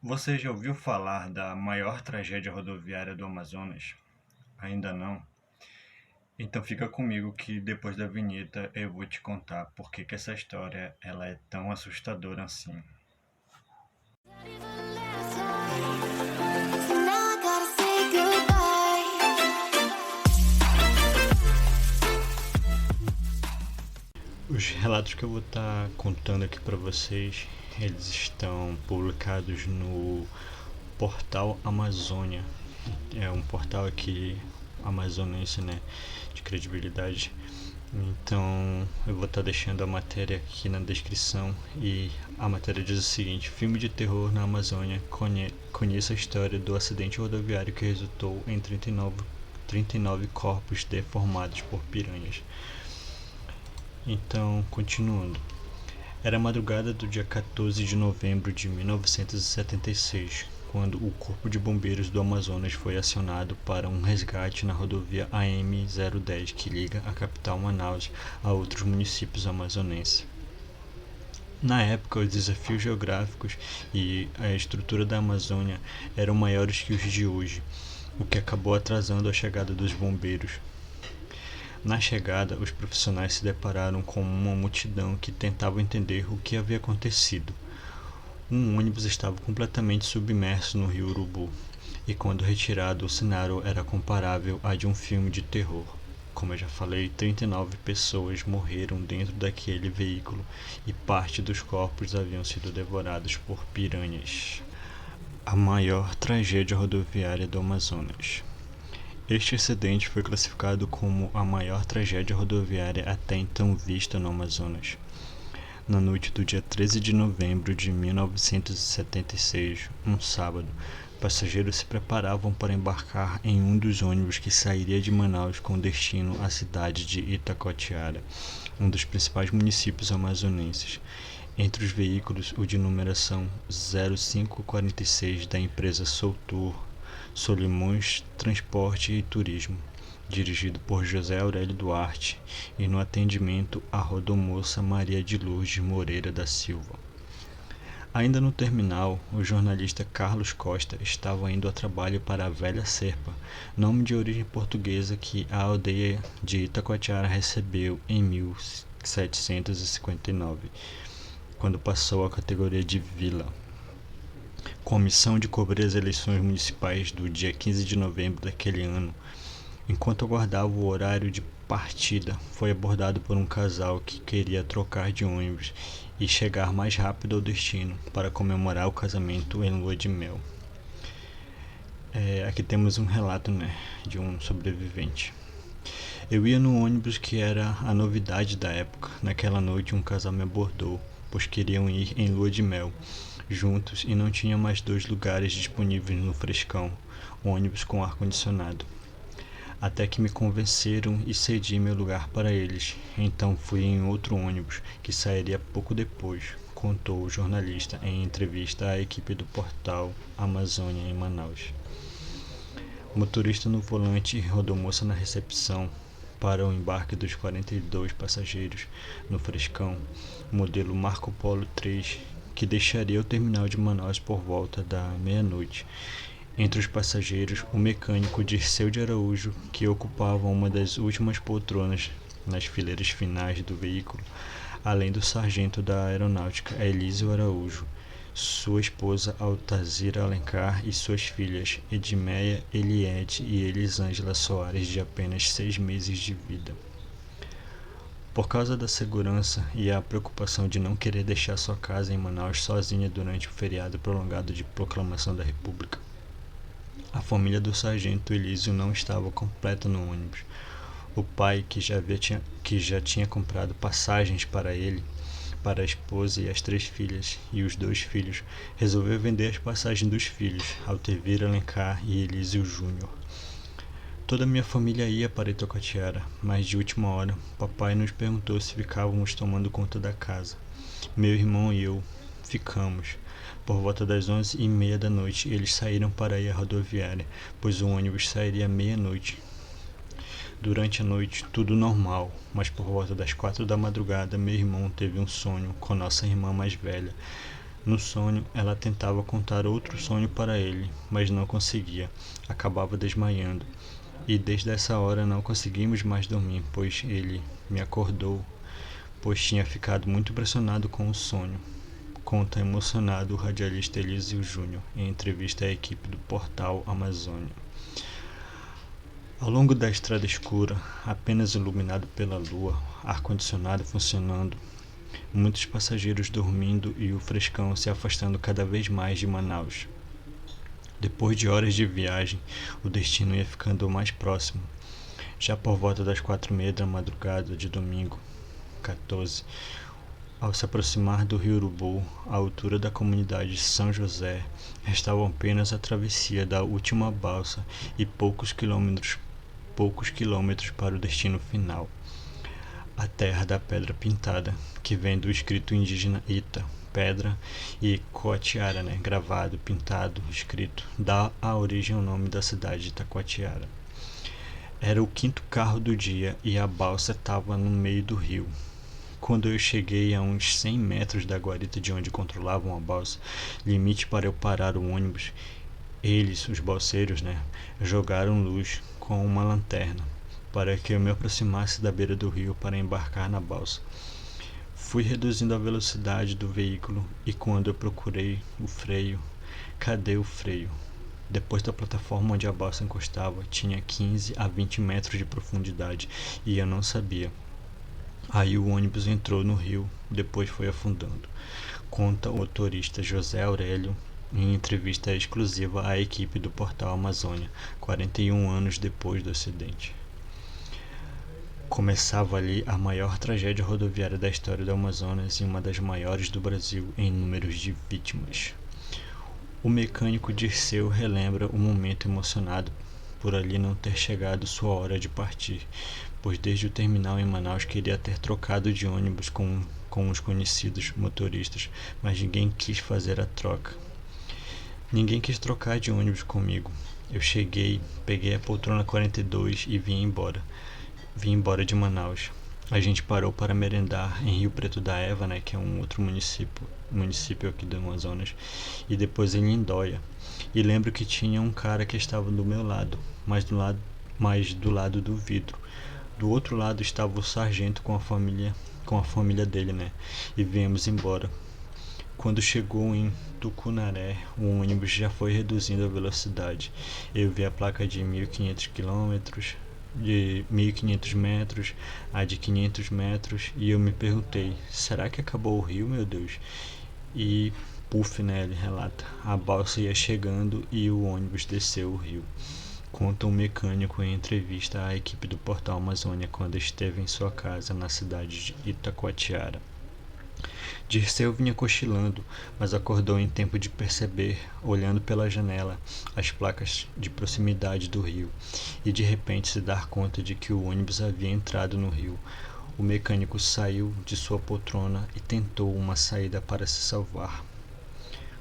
Você já ouviu falar da maior tragédia rodoviária do Amazonas? Ainda não? Então fica comigo que depois da vinheta eu vou te contar por que que essa história ela é tão assustadora assim. Os relatos que eu vou estar contando aqui para vocês, eles estão publicados no portal Amazônia. É um portal aqui amazonense, né, de credibilidade. Então eu vou estar deixando a matéria aqui na descrição e a matéria diz o seguinte: filme de terror na Amazônia, conheça a história do acidente rodoviário que resultou em 39 corpos deformados por piranhas. Então, continuando. Era a madrugada do dia 14 de novembro de 1976, quando o Corpo de Bombeiros do Amazonas foi acionado para um resgate na rodovia AM-010 que liga a capital Manaus a outros municípios amazonenses. Na época, os desafios geográficos e a estrutura da Amazônia eram maiores que os de hoje, o que acabou atrasando a chegada dos bombeiros. Na chegada, os profissionais se depararam com uma multidão que tentava entender o que havia acontecido. Um ônibus estava completamente submerso no rio Urubu, e quando retirado, o cenário era comparável a de um filme de terror. Como eu já falei, 39 pessoas morreram dentro daquele veículo e parte dos corpos haviam sido devorados por piranhas. A maior tragédia rodoviária do Amazonas. Este acidente foi classificado como a maior tragédia rodoviária até então vista no Amazonas. Na noite do dia 13 de novembro de 1976, um sábado, passageiros se preparavam para embarcar em um dos ônibus que sairia de Manaus com destino à cidade de Itacoatiara, um dos principais municípios amazonenses. Entre os veículos, o de numeração 0546 da empresa Soutur Solimões Transporte e Turismo, dirigido por José Aurélio Duarte, e no atendimento a rodomoça Maria de Lourdes Moreira da Silva. Ainda no terminal, o jornalista Carlos Costa estava indo a trabalho para a Velha Serpa, nome de origem portuguesa que a aldeia de Itacoatiara recebeu em 1759, quando passou à categoria de vila. Com a missão de cobrir as eleições municipais do dia 15 de novembro daquele ano, enquanto aguardava o horário de partida, foi abordado por um casal que queria trocar de ônibus e chegar mais rápido ao destino para comemorar o casamento em lua de mel. Aqui temos um relato, de um sobrevivente. Eu ia no ônibus que era a novidade da época. Naquela noite um casal me abordou, pois queriam ir em lua de mel juntos e não tinha mais 2 lugares disponíveis no frescão, ônibus com ar-condicionado. Até que me convenceram e cedi meu lugar para eles. Então fui em outro ônibus, que sairia pouco depois, contou o jornalista em entrevista à equipe do portal Amazônia em Manaus. Motorista no volante e rodomoça na recepção para o embarque dos 42 passageiros no frescão, modelo Marco Polo 3, que deixaria o terminal de Manaus por volta da meia-noite. Entre os passageiros, o mecânico Dirceu de Araújo, que ocupava uma das últimas poltronas nas fileiras finais do veículo, além do sargento da aeronáutica Elísio Araújo, sua esposa Altazira Alencar e suas filhas Edmeia, Eliette e Elisângela Soares, de apenas 6 meses de vida. Por causa da segurança e a preocupação de não querer deixar sua casa em Manaus sozinha durante o feriado prolongado de proclamação da República, a família do sargento Elísio não estava completa no ônibus. O pai, que já tinha comprado passagens para ele, para a esposa e as 3 filhas e os 2 filhos, resolveu vender as passagens dos filhos, Altevira Alencar e Elísio Júnior. Toda a minha família ia para Itacoatiara, mas de última hora, papai nos perguntou se ficávamos tomando conta da casa. Meu irmão e eu ficamos. Por volta das 11h30 da noite, eles saíram para ir à rodoviária, pois o ônibus sairia à meia-noite. Durante a noite, tudo normal, mas por volta das 4 da madrugada, meu irmão teve um sonho com nossa irmã mais velha, No sonho, ela tentava contar outro sonho para ele, mas não conseguia. Acabava desmaiando. E desde essa hora não conseguimos mais dormir, pois ele me acordou, pois tinha ficado muito impressionado com o sonho. Conta emocionado o radialista Elísio Júnior em entrevista à equipe do portal Amazônia. Ao longo da estrada escura, apenas iluminado pela lua, ar-condicionado funcionando, muitos passageiros dormindo e o frescão se afastando cada vez mais de Manaus. Depois de horas de viagem, o destino ia ficando mais próximo. Já por volta das 4:30 da madrugada de domingo, 14, ao se aproximar do rio Urubu, à altura da comunidade São José, restavam apenas a travessia da última balsa e poucos quilômetros para o destino final. A terra da pedra pintada, que vem do escrito indígena Ita, pedra, e Coatiara, gravado, pintado, escrito, dá a origem ao nome da cidade de Itacoatiara. Era o quinto carro do dia e a balsa estava no meio do rio. Quando eu cheguei a uns 100 metros da guarita de onde controlavam a balsa, limite para eu parar o ônibus, eles, os balseiros, jogaram luz com uma lanterna para que eu me aproximasse da beira do rio para embarcar na balsa. Fui reduzindo a velocidade do veículo e quando eu procurei o freio, cadê o freio? Depois da plataforma onde a balsa encostava, tinha 15 a 20 metros de profundidade e eu não sabia. Aí o ônibus entrou no rio, depois foi afundando. Conta o motorista José Aurélio em entrevista exclusiva à equipe do portal Amazônia, 41 anos depois do acidente. Começava ali a maior tragédia rodoviária da história do Amazonas e uma das maiores do Brasil em números de vítimas. O mecânico Dirceu relembra o momento emocionado por ali não ter chegado sua hora de partir, pois desde o terminal em Manaus queria ter trocado de ônibus com os conhecidos motoristas, mas ninguém quis fazer a troca. Ninguém quis trocar de ônibus comigo. Eu cheguei, peguei a poltrona 42 e vim embora. Vim embora de Manaus. A gente parou para merendar em Rio Preto da Eva, que é um outro município aqui do Amazonas, e depois em Lindóia. E lembro que tinha um cara que estava do meu lado, mas do lado do vidro. Do outro lado estava o sargento com a família dele, e viemos embora. Quando chegou em Tucunaré, o ônibus já foi reduzindo a velocidade. Eu vi a placa de 1.500 km, de 1.500 metros, a de 500 metros, e eu me perguntei, será que acabou o rio, meu Deus? E, puf, ele relata, a balsa ia chegando e o ônibus desceu o rio. Conta um mecânico em entrevista à equipe do portal Amazônia quando esteve em sua casa na cidade de Itacoatiara. Dirceu vinha cochilando, mas acordou em tempo de perceber, olhando pela janela, as placas de proximidade do rio, e de repente se dar conta de que o ônibus havia entrado no rio. O mecânico saiu de sua poltrona e tentou uma saída para se salvar.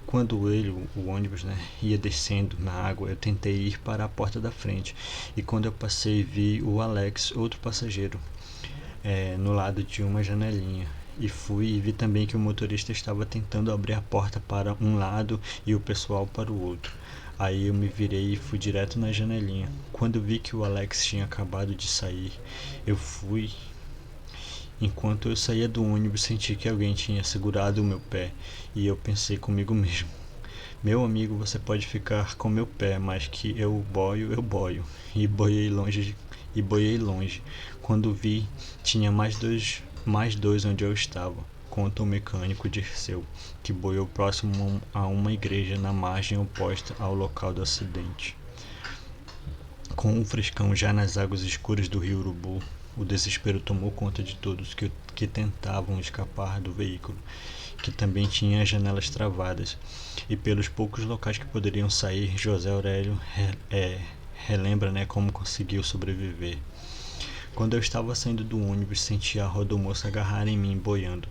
Quando o ônibus, ia descendo na água, eu tentei ir para a porta da frente, e quando eu passei vi o Alex, outro passageiro, no lado de uma janelinha. E fui e vi também que o motorista estava tentando abrir a porta para um lado e o pessoal para o outro. Aí eu me virei e fui direto na janelinha. Quando vi que o Alex tinha acabado de sair, eu fui. Enquanto eu saía do ônibus, senti que alguém tinha segurado o meu pé e eu pensei comigo mesmo: meu amigo, você pode ficar com meu pé, mas que eu boio. E boiei longe. Quando vi, tinha mais dois onde eu estava, conta o mecânico Dirceu, que boiou próximo a uma igreja na margem oposta ao local do acidente. Com o frescão já nas águas escuras do rio Urubu, o desespero tomou conta de todos que tentavam escapar do veículo, que também tinha as janelas travadas, e pelos poucos locais que poderiam sair, José Aurélio relembra como conseguiu sobreviver. Quando eu estava saindo do ônibus, senti a rodomoça agarrar em mim, boiando.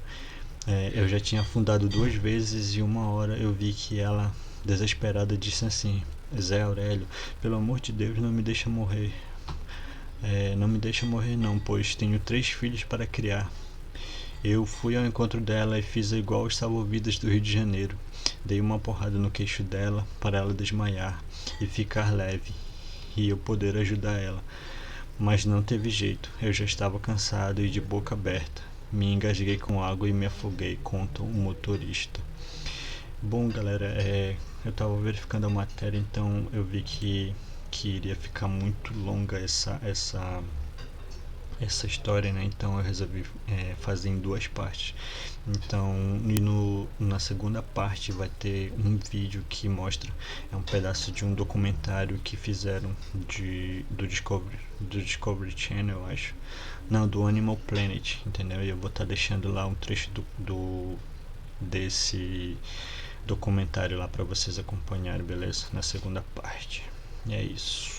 Eu já tinha afundado 2 vezes e uma hora eu vi que ela, desesperada, disse assim: Zé Aurélio, pelo amor de Deus, não me deixa morrer. Não me deixa morrer não, pois tenho 3 filhos para criar. Eu fui ao encontro dela e fiz igual os salva-vidas do Rio de Janeiro. Dei uma porrada no queixo dela para ela desmaiar e ficar leve e eu poder ajudar ela. Mas não teve jeito, eu já estava cansado e de boca aberta. Me engasguei com água e me afoguei, conta o motorista. Bom, galera, eu estava verificando a matéria, então eu vi que iria ficar muito longa essa história, né? Então eu resolvi fazer em duas partes. Então, na segunda parte vai ter um vídeo que mostra um pedaço de um documentário que fizeram do Discovery Channel, eu acho. Não, do Animal Planet, entendeu? E eu vou estar deixando lá um trecho desse documentário lá para vocês acompanharem, beleza? Na segunda parte. E é isso.